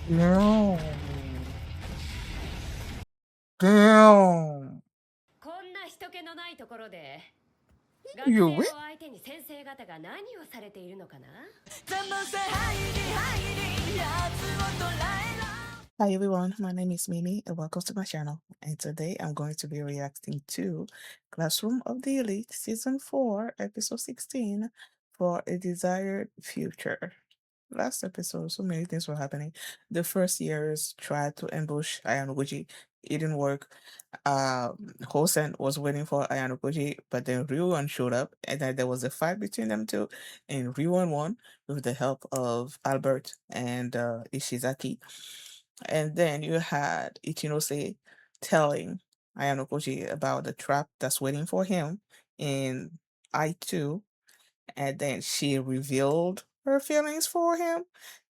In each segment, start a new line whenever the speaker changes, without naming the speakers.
Damn. Damn.
こんな人気のないところで学
You
生
win?
を相手に先生方が何をされているのかな。
Hi everyone, my name is Mimi and welcome to my channel. And today I'm going to be reacting to Classroom of the Elite Season 4, Episode 16 for a Desired Future. Last episode, so many things were happening. The first years tried to ambush Ayanokoji. It didn't work. Hosen was waiting for Ayanokoji, but then Ryuen showed up, and then there was a fight between them two, and Ryuen won with the help of Albert and Ishizaki. And then you had Ichinose telling Ayanokoji about the trap that's waiting for him in I2, and then she revealed her feelings for him.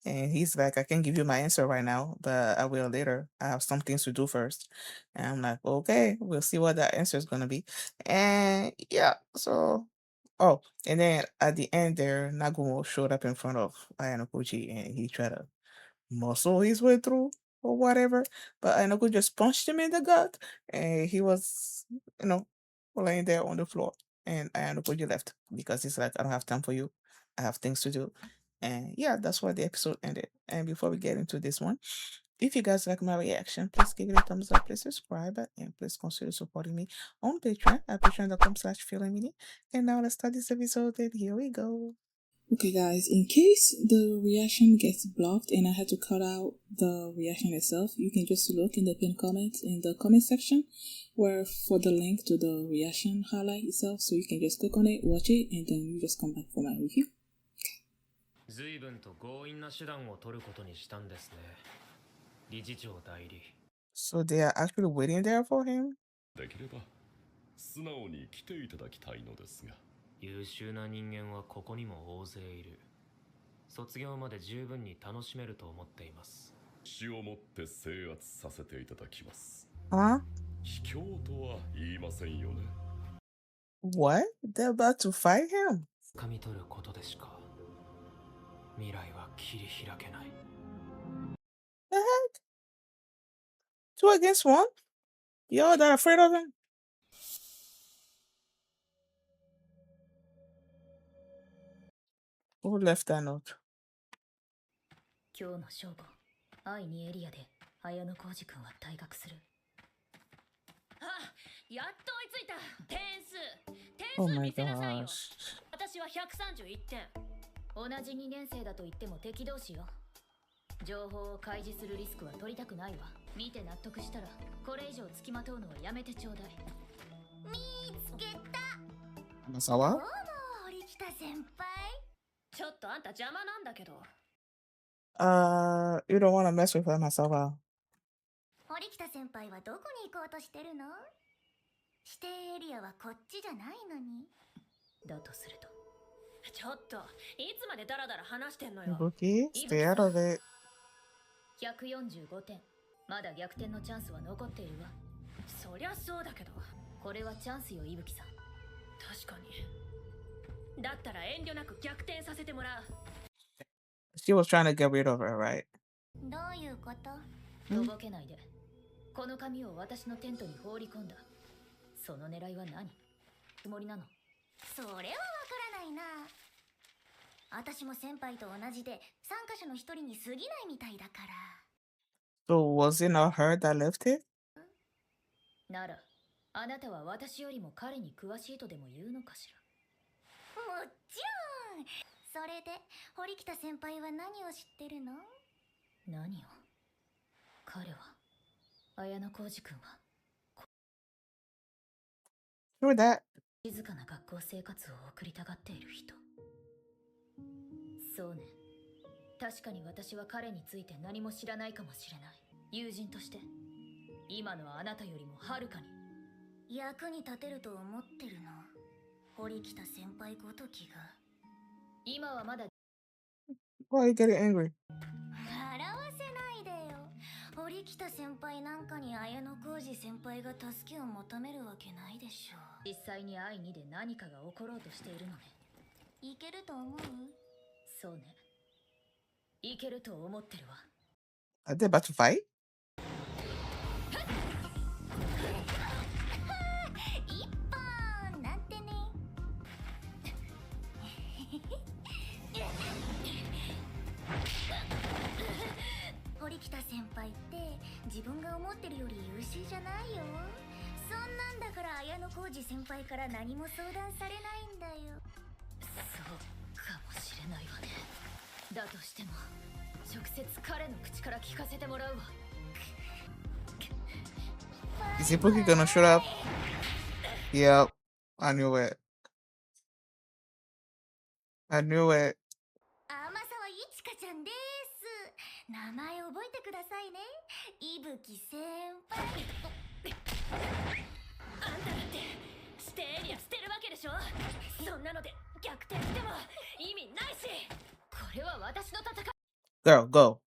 And he's like, I can't give you my answer right now, but I will later. I have some things to do first. And I'm like, okay, we'll see what that answer is going to be. And yeah, so, oh, and then at the end there, Nagumo showed up in front of Ayanokoji and he tried to muscle his way through or whatever. But Ayanokoji just punched him in the gut and he was, you know, laying there on the floor. And Ayanokoji left because he's like, I don't have time for you. I have things to do. And yeah, that's why the episode ended. And before we get into this one, if you guys like my reaction, please give it a thumbs up, please subscribe, and please consider supporting me on Patreon at patreon.com/feelingmini. And now let's start this episode, and here we go. Okay guys, in case the reaction gets blocked and I had to cut out the reaction itself, you can just look in the pinned comments in the comment section where for the link to the reaction highlight itself, so you can just click on it, watch it, and then you just come back for my review.
随分と強引な手段を取ることにしたんですね。理事長代理。
So they are actually waiting there for him?
できれば素直に来ていただきたいのですが。
優秀な人間はここにも大勢いる。卒業まで十分に楽しめると思っています。
死をもって制圧させていただきます。
Huh?
卑怯とは言いませんよね。
What? They're about to fight him?
掴み取ることでしか未来は切り開けない。
The heck? Two against one? Y'all that afraid of him? Who left that note?
今日の正午、愛にエリアで綾小路君は退学する。あ、やっと追いついた。点数見せなさいよ。私は131点。同じ2年生だと言っても敵同士よ。情報を開示するリスクは取りたくないわ。見て納得したらこれ以上付きまとうのはやめてちょうだい。見つけた。
Anasawa?
どうも堀北先輩。ちょっとあんた邪魔なんだけど。
You don't want to mess with Anasawa.
堀北先輩はどこに行こうとしてるの？指定エリアはこっちじゃないのに。だとすると。ちょっといつまでダラダラ話してんのよ。
Ibuki, stay out of it.
145点。まだ逆転のチャンスは残っているわ。そりゃそうだけど、これはチャンスよ、伊吹さん。確かに。だったら遠慮なく逆転させてもらう。
She was trying to get rid of her, right?
どういうこと？とぼけないで。この紙を私のテントに放り込んだ。その狙いは何？つもりなの？それはわからないな。私も先輩と同じで参加者の一人に過ぎないみたいだから。
So was it not her that left it?
なら、あなたは私よりも彼に詳しいとでも言うのかしら。もちろん。それで、堀北先輩は何を知ってるの？何を？彼は、綾小路君は。
True that.
静かな学校生活を送りたがっている人。そうね。確かに私は彼について何も知らないかもしれない。友人として、今のあなたよりもはるかに。役に立てると思ってるの。堀北先輩ごときが。今はまだ。
Why are you getting angry?
笑わせないでよ。堀北先輩なんかに綾小路先輩が助けを求めるわけないでしょう。実際に愛にで何かが起ころうとしているのね。いけると思う？そうね。いけると思ってるわ。
Are they about to fight?
一本なんてね。堀北先輩って自分が思ってるより優秀じゃないよ。そんなんだから綾小路先輩から何も相談されないんだよ。そうかもしれないわね。だとしても直接彼の口から聞かせてもらうわ。
Is Ibuki gonna show up? Yep, I knew it. I knew it.
天沢いちかちゃんです。名前覚えてくださいね。伊吹先輩。あんただって指定エリア捨てるわけでしょ。そんなので逆転しても意味ないし。これは私の戦い
Girl, go.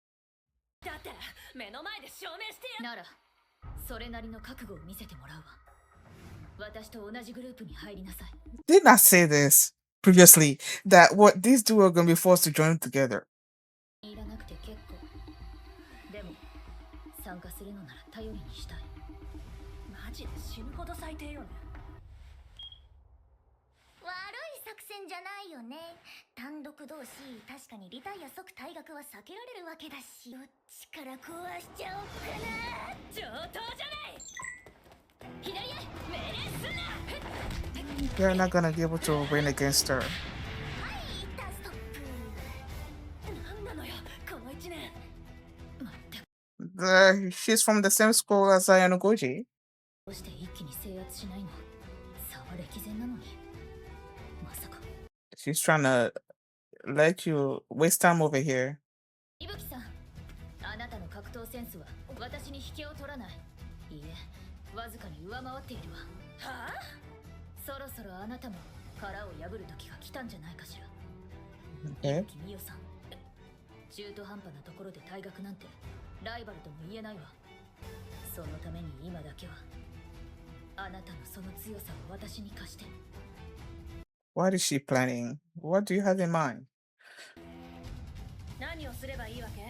だったら目の前で証明してや。ならそれなりの覚悟を見せてもらうわ。私と同じグループに入りなさい。
Did not say this previously that what these two are gonna be forced to join together.
いらなくて結構。でも参加するのなら頼りにしたい。マジで死ぬほど最低よね。悪い作戦じゃないよね。単独同士確かにリタイア即退学は避けられるわけだし、どっちから壊しちゃおうかな。上等じゃない。左へ命令すんな。
They're not gonna be able to win against her.
はい、一旦ストップ。なんなのよこの一年。まったく
She's from the same school as Ayanokoji.
どうして一気に制圧しないの。差は歴然なのに。まさか
She's trying to let you waste time over here.
伊吹さん、あなたの格闘センスは私に引けを取らない。いいえ、わずかに上回っているわ。はあ？そろそろあなたも殻を破る時が来たんじゃないかしら。
え？
君よさん、中途半端なところで退学なんてライバルとも言えないわ。そのために今だけはあなたのその強さを私に貸して。
What is she planning? What do you have in mind?
何をすればいいわけ？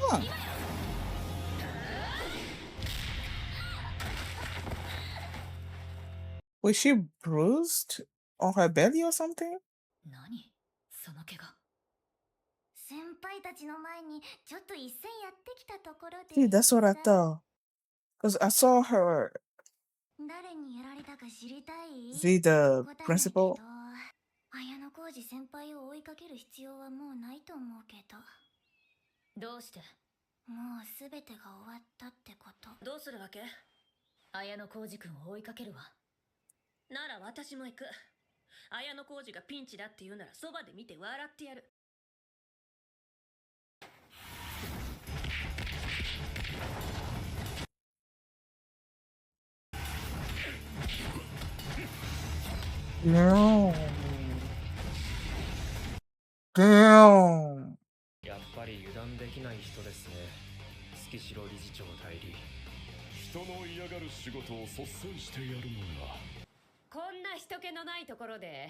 Huh. Was she bruised on her belly or something?
何その怪我。先輩たちの前にちょっと一戦やってきたところで。
See, that's what I thought. Because I saw her
誰にやられたか知りたい？
see the principal.
綾小路先輩を追いかける必要はもうないと思うけど。どうして？もうすべてが終わったってこと。どうするわけ？綾小路くんを追いかけるわ。なら私も行く。綾小路がピンチだって言うならそばで見て笑ってやる。
Damn. Damn.
やっぱり油断できない人ですね。月城理事長代理。
人の嫌がる仕事を率先してやるのが
こんな人気のないところで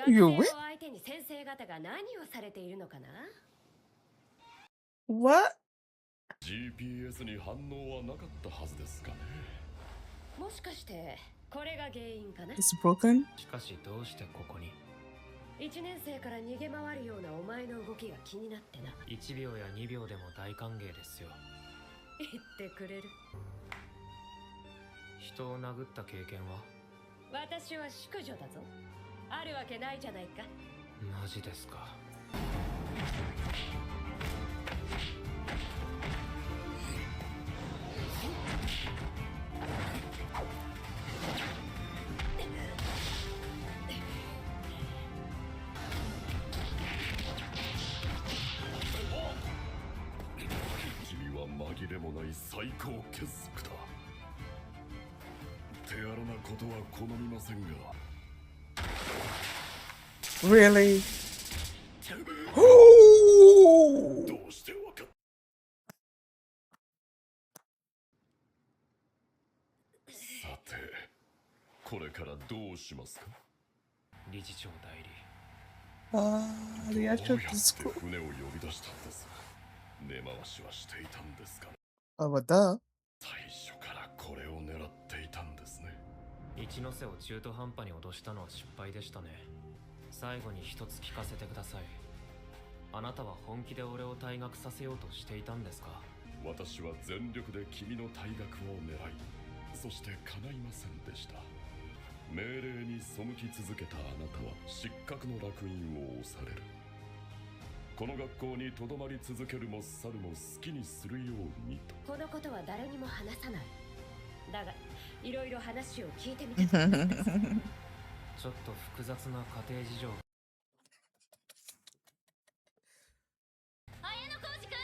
You
学
win?
生を相手に先生方が何をされているのかな。
What?
GPS に反応はなかったはずですかね。
もしかしてこれが原因かな。
It's broken?
しかしどうしてここに。
1年生から逃げ回るようなお前の動きが気になってな。
1秒や2秒でも大歓迎ですよ。
言ってくれる。
人を殴った経験は？
私は淑女だぞ。あるわけないじゃないか。
マジですか。
君は紛れもない最高傑作だ。手荒なことは好みませんが。
Really? Ooh!
どうしてわかっ。さて、ここれからどうしますか？
理事長代理。
ありがとうございます。
どうやって船を呼び出したんです？根回しはしていたんですかね？
だ。
最初からこれを狙っていたんですね。
一ノ瀬を中途半端に脅したのは失敗でしたね。最後に一つ聞かせてください。あなたは本気で俺を退学させようとしていたんですか？
私は全力で君の退学を狙い、そして叶いませんでした。命令に背き続けたあなたは失格の烙印を押される。この学校にとどまり続けるも去るも好きにするようにと。
このことは誰にも話さない。だがいろいろ話を聞いてみたかったんです。
ちょっと複雑な家庭事情。
綾小路くん。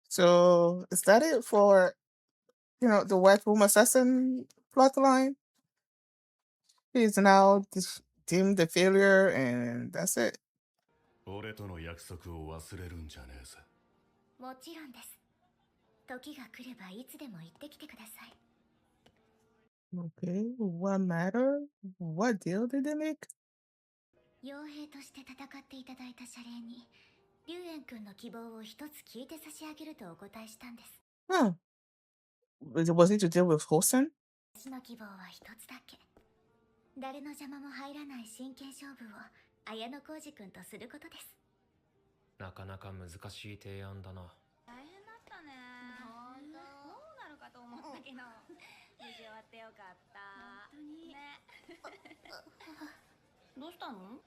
So is that it for the white room assassin plotline? He's now deemed a failure, and that's it.
俺との約束を忘れるんじゃねえぜ。
もちろんです。時が来ればいつでも行ってきてください。
Okay, what matter? What deal did they make?
傭兵として戦っていただいた謝礼に、龍炎くんの希望を一つ聞いて差し上げるとお答えしたんです。
Huh. Was it to deal with Hosen?
私の希望は一つだけ。誰の邪魔も入らない真剣勝負を綾小路くんとすることです。
なかなか難しい提案だな。
大変だったね。ほんと。どうなるかと思ったけど、無事終わってよかった。本当に。ね。どうしたの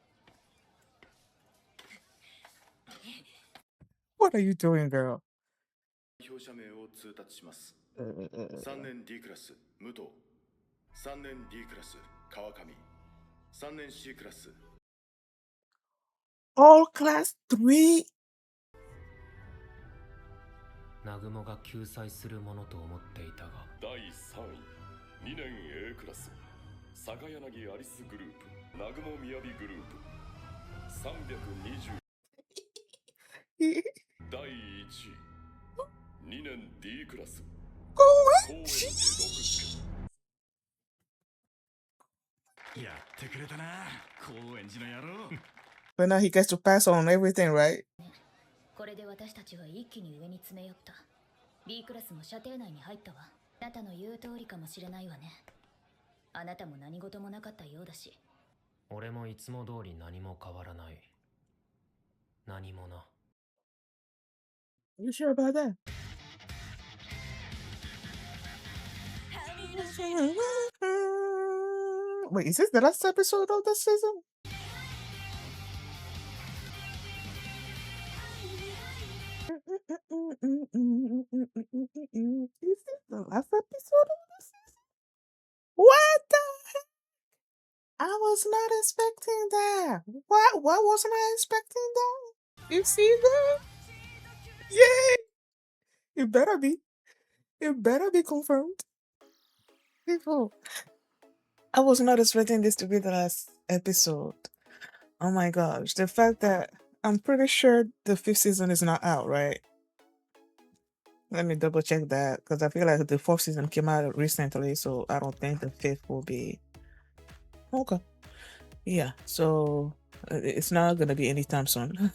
What are you doing, girl?
表者名を通達します。3年 D クラス武藤、3年 D クラス川上、3年 C クラス
All class 3?
南雲が救済するものと思っていたが。
第3位、2年 A クラス坂柳アリスグループ、南雲みやびグループ、320。第1位、2年 D クラス高円寺六助。
やってくれたな、高円寺の野郎。
But now he gets to pass on everything, right?
これで私たちは一気に上に詰め寄った。B クラスも射程内に入ったわ。あなたの言う通りかもしれないわね。あなたも何事もなかったようだし。
俺もいつも通り何も変わらない。何もな。
You sure about that? Wait, is this the last episode of this season? Is this the last episode of this season? What the heck? I was not expecting that. Why wasn't I expecting that? You see that? Yay! It better be. It better be confirmed. People, I was not expecting this to be the last episode. Oh my gosh. The fact that I'm pretty sure the 5th season is not out, right? Let me double check that because I feel like the 4th season came out recently, so I don't think the 5th will be. Okay. Yeah, so it's not gonna be anytime soon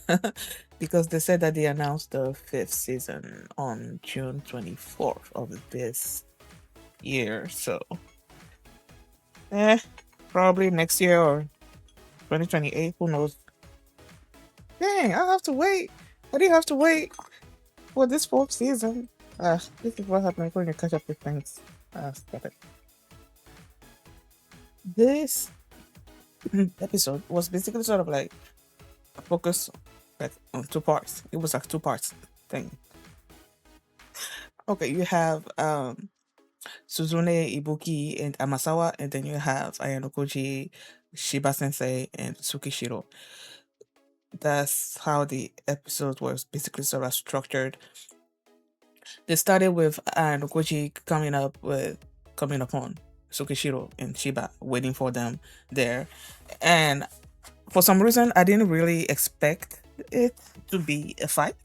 because they said that they announced the 5th season on June 24th of this year, so probably next year or 2028, who knows. Dang, I have to wait. I didn't have to wait for this 4th season. This is what happens when you catch up with things. Stop it. This episode was basically sort of like a focus like on 2 parts. It was like 2 parts thing. Okay, you have Suzune, Ibuki, and Amasawa, and then you have Ayanokoji, Shiba-sensei, and Tsukishiro. That's how the episode was basically sort of structured. They started with Ayanokoji coming upon Tsukishiro and Shiba, waiting for them there. And for some reason, I didn't really expect it to be a fight.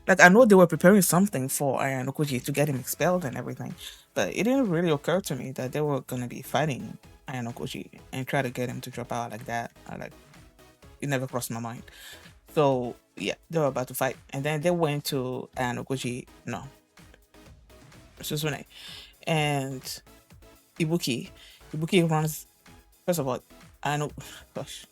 Like, I know they were preparing something for Ayanokoji to get him expelled and everything, but it didn't really occur to me that they were gonna be fighting Ayanokoji and try to get him to drop out like that. It never crossed my mind. So yeah, they were about to fight, and then they went to Ayanokoji, no, Suzune, and Ibuki. Ibuki runs. First of all, I know. Gosh,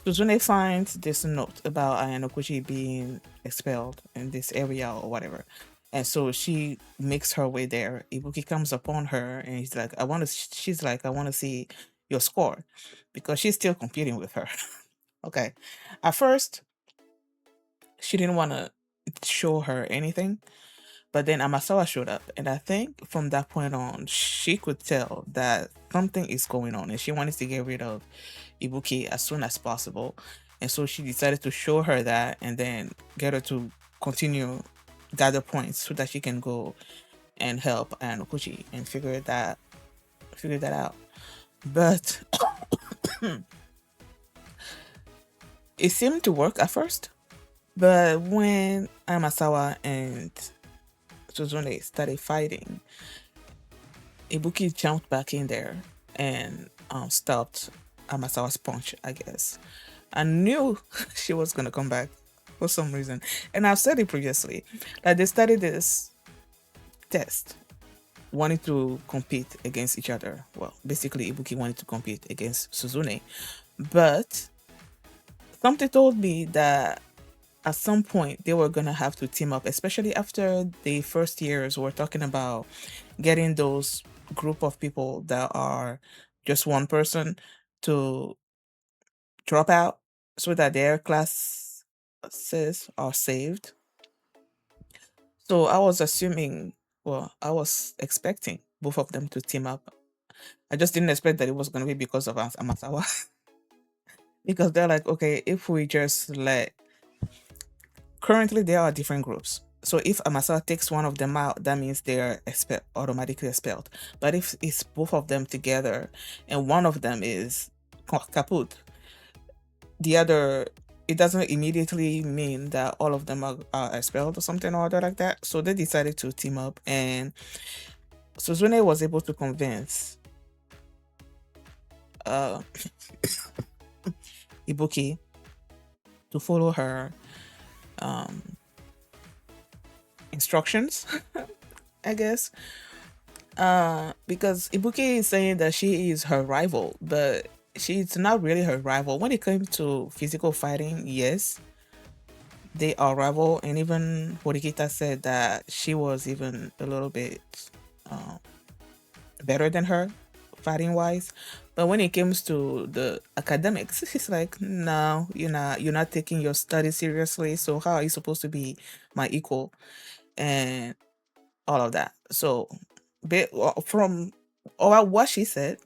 Suzune finds this note about Ayanokoji being expelled in this area or whatever. And so she makes her way there. Ibuki comes upon her and he's like, she's like, I want to see your score because she's still competing with her. Okay. At first, she didn't want to show her anything, but then Amasawa showed up. And I think from that point on, she could tell that something is going on and she wanted to get rid of Ibuki as soon as possible. And so she decided to show her that and then get her to continue gather points so that she can go and help Ayanokoji and figure that out. But it seemed to work at first. But when Amasawa and Suzune started fighting, Ibuki jumped back in there and stopped Amasawa's punch, I guess. I knew she was gonna come back for some reason. And I've said it previously. Like they started this test wanting to compete against each other. Well, basically Ibuki wanted to compete against Suzune. But something told me that at some point they were gonna have to team up, especially after the first years we're talking about getting those group of people that are just one person to drop out so that their classes are saved. So I was assuming, well, I was expecting both of them to team up. I just didn't expect that it was going to be because of Amasawa. Because they're like, okay, if we just let. Currently, there are different groups. So if Amasawa takes one of them out, that means they're automatically expelled. But if it's both of them together and one of them is kaput, the other, it doesn't immediately mean that all of them are expelled or something or other like that. So they decided to team up, and Suzune was able to convince Ibuki to follow her instructions, I guess. Because Ibuki is saying that she is her rival, but she's not really her rival. When it came to physical fighting, yes, they are rival, and even Horikita said that she was even a little bit better than her fighting wise. But when it comes to the academics, she's like, no, you're not taking your study seriously. So how are you supposed to be my equal? And all of that. So from what she said,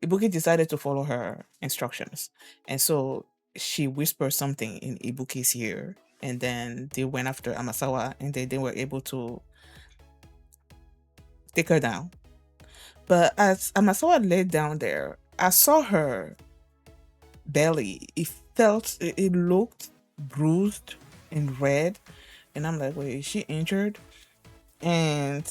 Ibuki decided to follow her instructions. And so she whispered something in Ibuki's ear. And then they went after Amasawa and they were able to take her down. But as Amasawa laid down there, I saw her belly. It looked bruised and red. And I'm like, wait, is she injured? And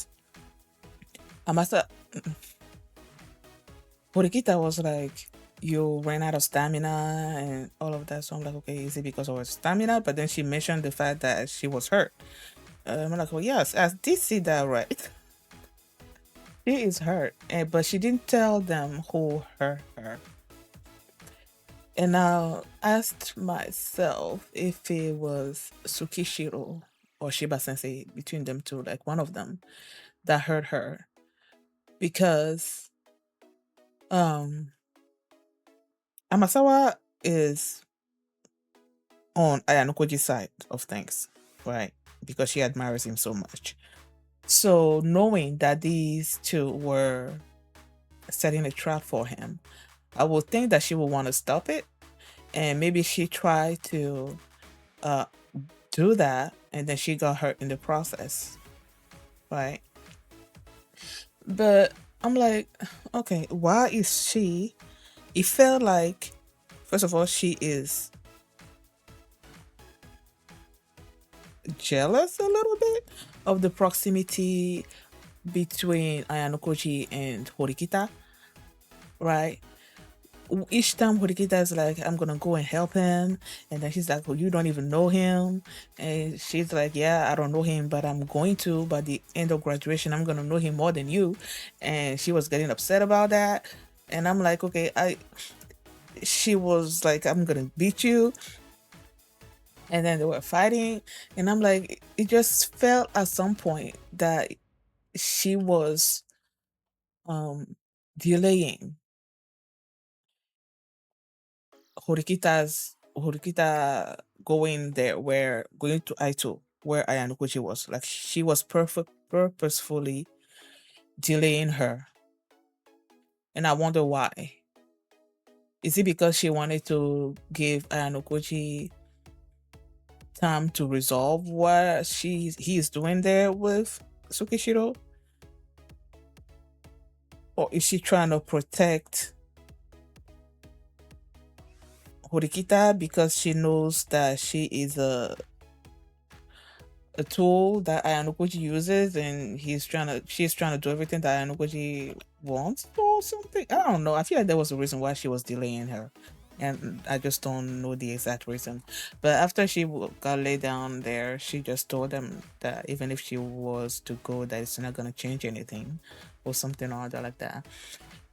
Horikita was like, you ran out of stamina and all of that. So I'm like, okay, is it because of her stamina? But then she mentioned the fact that she was hurt. I'm like, well, yes, I did see that right. She is hurt, but she didn't tell them who hurt her. And I asked myself if it was Tsukishiro or Shiba-sensei, between them two, like one of them, that hurt her. Because Amasawa is on Ayanokoji's side of things, right? Because she admires him so much. So knowing that these two were setting a trap for him, I would think that she would want to stop it. And maybe she tried to do that and then she got hurt in the process, right? But I'm like, okay, why is she? It felt like, first of all, she is jealous a little bit of the proximity between Ayanokoji and Horikita, right? Each time Horikita is like, I'm gonna go and help him, and then she's like, well, you don't even know him, and she's like, yeah, I don't know him, but I'm going to. By the end of graduation, I'm gonna know him more than you, and she was getting upset about that, and I'm like, okay, she was like, I'm gonna beat you, and then they were fighting, and I'm like, it just felt at some point that she was delaying Horikita going there, where going to Aito, where Ayanokoji was. Like she was purposefully delaying her. And I wonder why. Is it because she wanted to give Ayanokoji time to resolve what he is doing there with Tsukishiro? Or is she trying to protect Horikita because she knows that she is a tool that Ayanokoji uses, and she's trying to do everything that Ayanokoji wants or something? I don't know. I feel like there was a reason why she was delaying her, and I just don't know the exact reason. But after she got laid down there, she just told them that even if she was to go, that it's not gonna change anything, or something or other like that.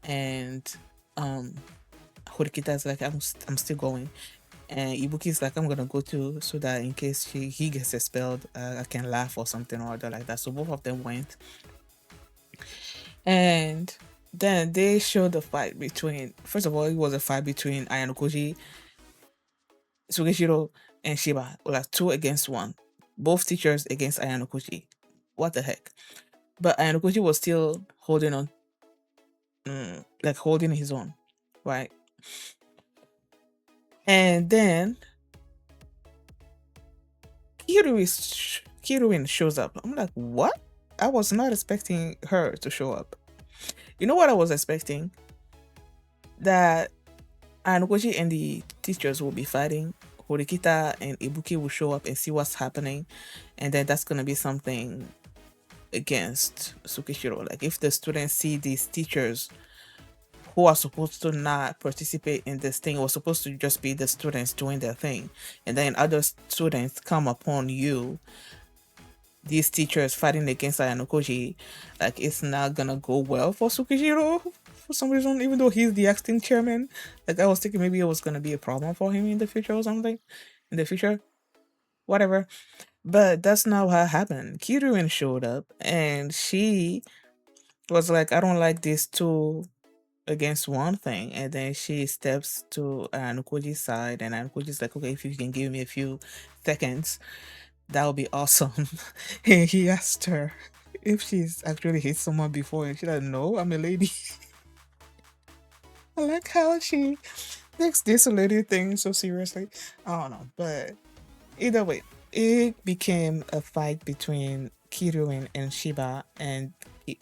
And um Horikita's like, I'm still going. And Ibuki's like, I'm gonna go too, so that in case he gets expelled, I can laugh or something or other like that. So both of them went, and then they showed the fight between. First of all, it was a fight between Ayanokoji, Tsukishiro, and Shiba, like 2 against 1, both teachers against Ayanokoji. What the heck? But Ayanokoji was still holding on, like holding his own, right? And then Kiryuin shows up. I'm like, what? I was not expecting her to show up. You know what I was expecting? That Ayanokoji and the teachers will be fighting. Horikita and Ibuki will show up and see what's happening. And then that's going to be something against Tsukishiro. Like if the students see these teachers who are supposed to not participate in this thing, or supposed to just be the students doing their thing, and then other students come upon you, these teachers fighting against Ayanokoji, like it's not gonna go well for Tsukishiro for some reason, even though he's the acting chairman. Like I was thinking maybe it was gonna be a problem for him in the future or something. In the future. Whatever. But that's not what happened. Kiryuin showed up and she was like, I don't like this 2 against 1 thing. And then she steps to Ayanokoji's side, and Ayanokoji's like, okay, if you can give me a few seconds, that would be awesome. And he asked her if she's actually hit someone before, and she's like, no, I'm a lady. I like how she takes this lady thing so seriously. I don't know, but either way, it became a fight between Kiryuin and Shiba and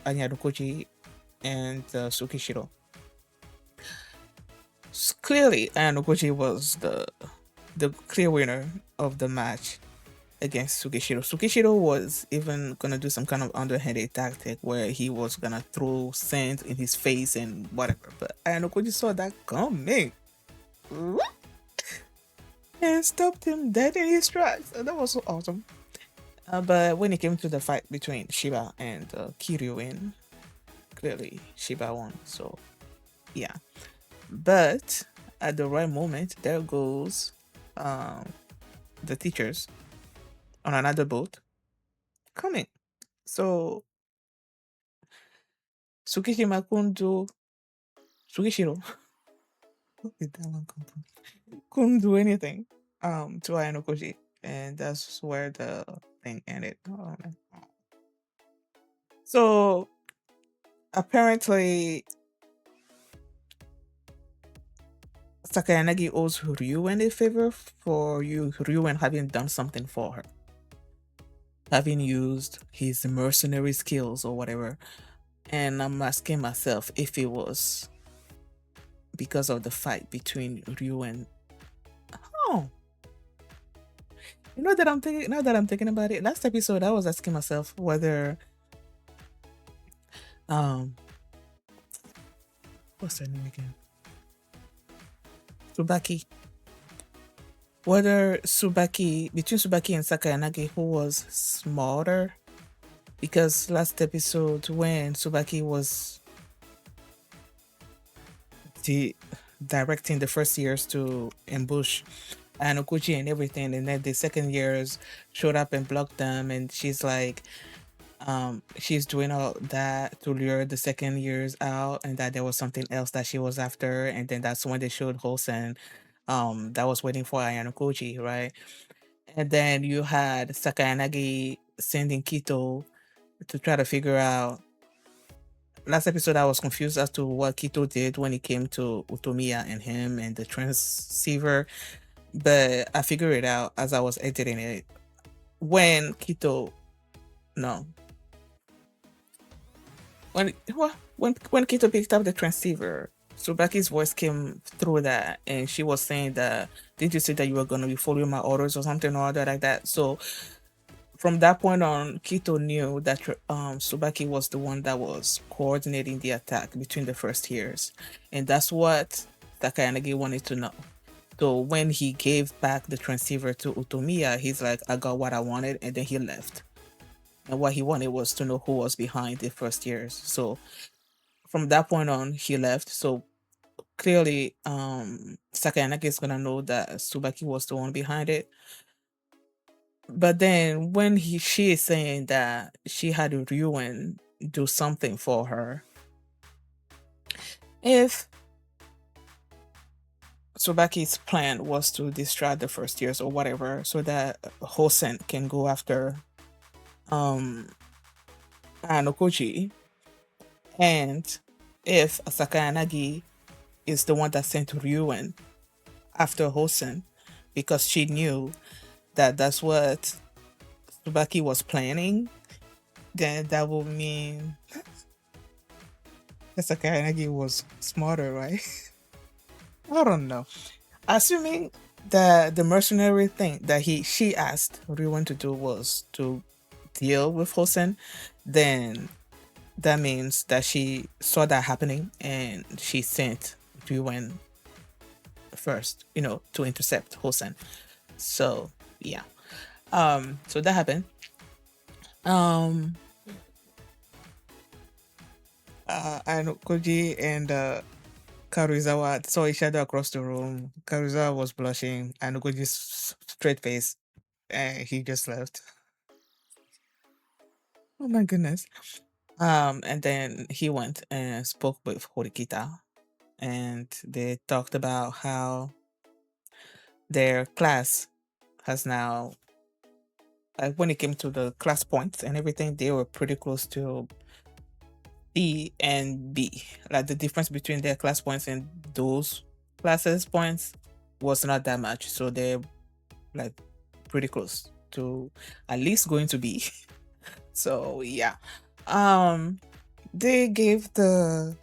Ayanokoji and Tsukishiro. Clearly, Ayanokoji was the clear winner of the match against Tsukishiro. Tsukishiro was even gonna do some kind of underhanded tactic where he was gonna throw sand in his face and whatever, but Ayanokoji saw that coming and stopped him dead in his tracks. That was so awesome. But when it came to the fight between Shiba and Kiryuin, clearly Shiba won. So yeah, but at the right moment, there goes the teachers on another boat coming. So Tsukishiro, what did that one come from? Couldn't do anything to Ayanokoji, and that's where the thing ended. Oh, man. So apparently Sakayanagi owes Ryuen a favor for Ryuen having done something for her. Having used his mercenary skills or whatever. And I'm asking myself if it was because of the fight between Ryuen. Oh. You know that I'm thinking now that I'm thinking about it. Last episode, I was asking myself whether um what's her name again? Tsubaki. Whether between Tsubaki and Sakayanagi, who was smarter? Because last episode, when Tsubaki was directing the first years to ambush Ayanokoji and everything, and then the second years showed up and blocked them, and she's like, she's doing all that to lure the second years out, and that there was something else that she was after, and then that's when they showed Hosen, that was waiting for Ayanokoji, right? And then you had Sakayanagi sending Kito to try to figure out. Last episode, I was confused as to what Kito did when it came to Utomiya and him and the transceiver, but I figured it out as I was editing it. When Kito, no, when Kito picked up the transceiver, Tsubaki's voice came through that, and she was saying that, "Did you say that you were gonna be following my orders or something or other like that?" So from that point on, Kito knew that Tsubaki was the one that was coordinating the attack between the first years, and that's what Sakayanagi wanted to know. So when he gave back the transceiver to Utomiya, he's like, "I got what I wanted," and then he left. And what he wanted was to know who was behind the first years. So from that point on, he left. So clearly, Sakayanagi is gonna know that Tsubaki was the one behind it. But then when she is saying that she had Ryuen do something for her, if Tsubaki's plan was to distract the first years or whatever, so that Hosen can go after Ayanokoji, and if Sakayanagi is the one that sent Ryuen after Hosen, because she knew that that's what Tsubaki was planning, then that would mean that Sakayanagi was smarter, right? I don't know. Assuming that the mercenary thing that she asked Ryuen to do was to deal with Hosen, then that means that she saw that happening and she sent Ryuen first, to intercept Hosen. So yeah. So that happened. Ayanokoji and Karuizawa saw each other across the room. Karuizawa was blushing. Ayanokoji's straight face, and he just left. Oh my goodness. And then he went and spoke with Horikita, and they talked about how their class has now, like when it came to the class points and everything, they were pretty close to C and B. Like the difference between their class points and those classes points was not that much. So they're like pretty close to at least going to B. So yeah. They gave the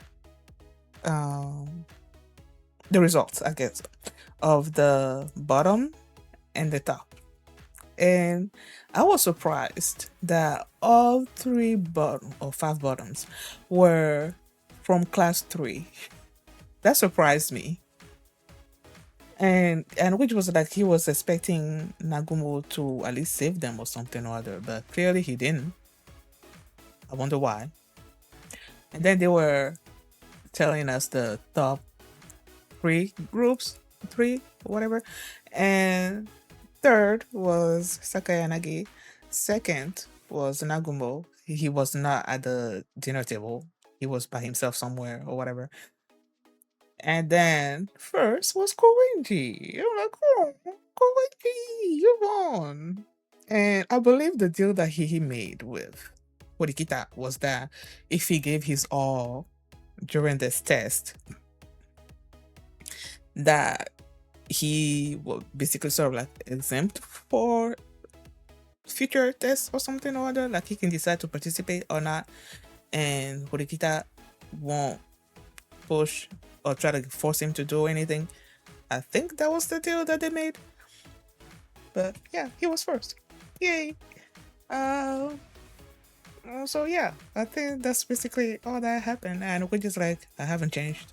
results, I guess, of the bottom and the top. And I was surprised that all 5 bottoms were from class 3. That surprised me. And which was like he was expecting Nagumo to at least save them or something or other, but clearly he didn't. I wonder why. And then they were telling us the top 3 groups, 3 whatever, and third was Sakayanagi. Second was Nagumo. He was not at the dinner table. He was by himself somewhere or whatever. And then first was Koenji. I'm like, oh, Koenji, you won. And I believe the deal that he made with Horikita was that if he gave his all during this test, that he will basically sort of like exempt for future tests or something or other. Like he can decide to participate or not, and Horikita won't push or try to force him to do anything. I think that was the deal that they made. But yeah, he was first. Yay! So yeah, I think that's basically all that happened. And we're just like, I haven't changed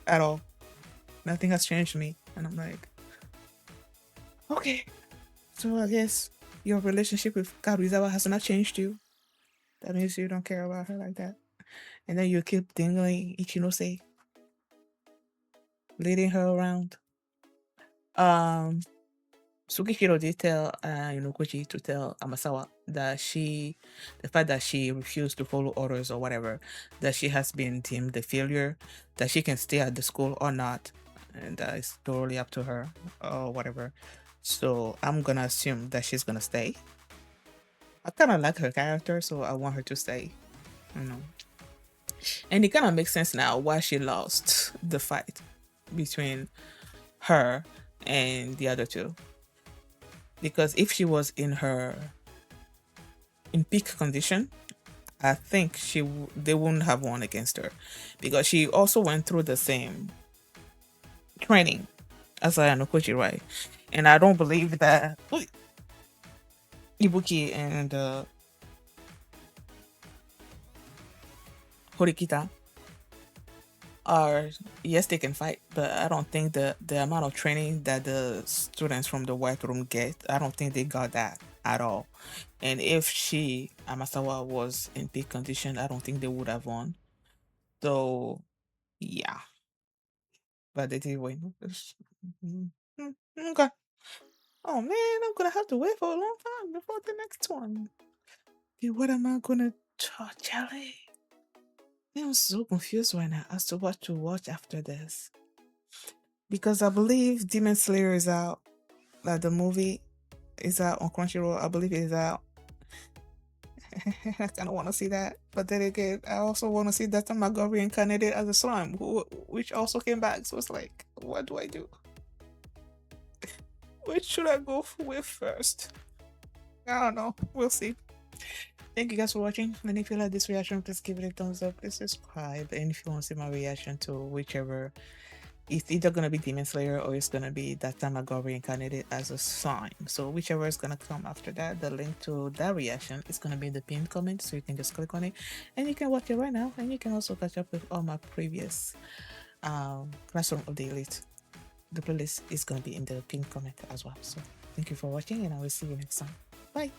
at all. Nothing has changed me. And I'm like, okay. So I guess your relationship with Karuizawa has not changed you. That means you don't care about her like that. And then you keep dingling Ichinose, leading her around. Tsukishiro did tell Ayanokoji to tell Amasawa that the fact that she refused to follow orders or whatever, that she has been deemed a failure, that she can stay at the school or not, and that is totally up to her or whatever. So I'm gonna assume that she's gonna stay. I kind of like her character, so I want her to stay. You know, and it kind of makes sense now why she lost the fight between her and the other two. Because if she was in peak condition, I think they wouldn't have won against her, because she also went through the same training as Ayanokoji, right? And I don't believe that Ibuki and Horikita are, yes, they can fight, but I don't think the amount of training that the students from the White Room get, I don't think they got that at all. And if Amasawa, was in peak condition, I don't think they would have won. So yeah, but they did win. Okay. Oh man, I'm gonna have to wait for a long time before the next one. Okay, what am I gonna talk, Charlie? I'm so confused right now as to what to watch after this. Because I believe Demon Slayer is out. Like the movie is out on Crunchyroll. I believe it is out. I kind of want to see that. But then again, I also want to see that time I got reincarnated as a slime, which also came back. So it's like, what do I do? Which should I go with first? I don't know. We'll see. Thank you guys for watching. And if you like this reaction, please give it a thumbs up. Please subscribe. And if you want to see my reaction to whichever, it's either gonna be Demon Slayer or it's gonna be that time I got reincarnated as a slime. So whichever is gonna come after that, the link to that reaction is gonna be in the pinned comment, so you can just click on it and you can watch it right now. And you can also catch up with all my previous Classroom of the Elite. The playlist is gonna be in the pinned comment as well. So thank you for watching, and I will see you next time. Bye.